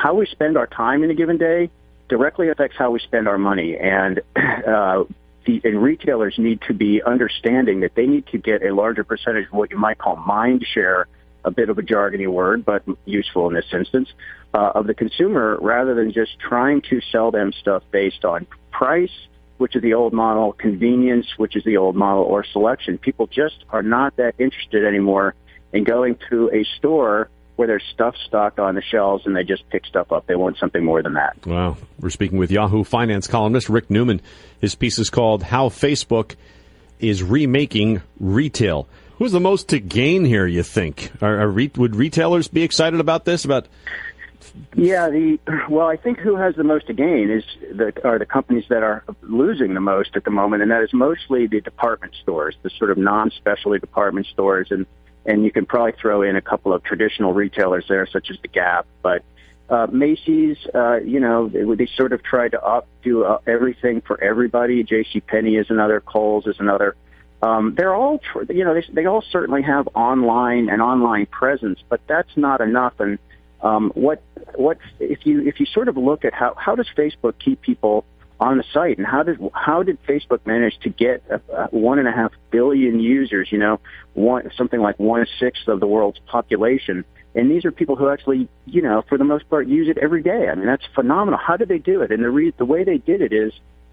how we spend our time in a given day directly affects how we spend our money. And and retailers need to be understanding that they need to get a larger percentage of what you might call mind share, a bit of a jargony word, but useful in this instance, of the consumer, rather than just trying to sell them stuff based on price, which is the old model, convenience, which is the old model, or selection. People just are not that interested anymore in going to a store where there's stuff stocked on the shelves and they just pick stuff up. They want something more than that. Wow. We're speaking with Yahoo Finance columnist Rick Newman. His piece is called How Facebook is Remaking Retail. Who's the most to gain here, you think? Would retailers be excited about this? Yeah, I think who has the most to gain are the companies that are losing the most at the moment, and that is mostly the department stores, the sort of non-specialty department stores, and you can probably throw in a couple of traditional retailers there, such as the Gap. But Macy's, they sort of tried to do everything for everybody. JCPenney is another. Kohl's is another. They're all, they all certainly have online presence, but that's not enough. And if you sort of look at how does Facebook keep people on the site, and how did Facebook manage to get 1.5 billion users? Something like 1/6 of the world's population, and these are people who actually, for the most part, use it every day. I mean, that's phenomenal. How did they do it? And the way they did it is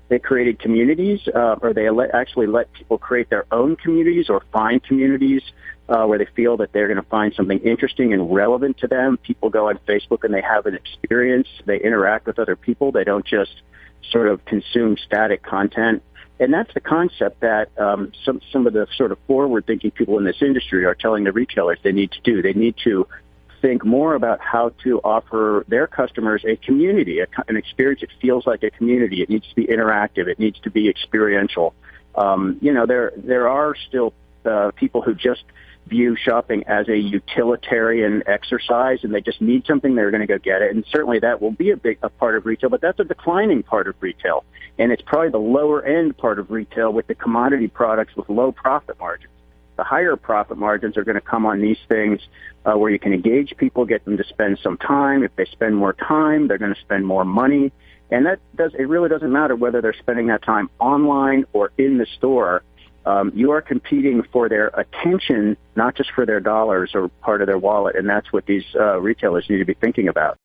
they created communities, or they actually let people create their own communities or find communities where they feel that they're going to find something interesting and relevant to them. People go on Facebook and they have an experience. They interact with other people. They don't just sort of consume static content. And that's the concept that some of the sort of forward-thinking people in this industry are telling the retailers they need to do. They need to think more about how to offer their customers a community, an experience that feels like a community. It needs to be interactive. It needs to be experiential. There are still people who just view shopping as a utilitarian exercise, and they just need something, they're going to go get it. And certainly that will be a part of retail, but that's a declining part of retail. And it's probably the lower end part of retail with the commodity products with low profit margins. The higher profit margins are going to come on these things where you can engage people, get them to spend some time. If they spend more time, they're going to spend more money. And it really doesn't matter whether they're spending that time online or in the store. You are competing for their attention, not just for their dollars or part of their wallet, and that's what these retailers need to be thinking about.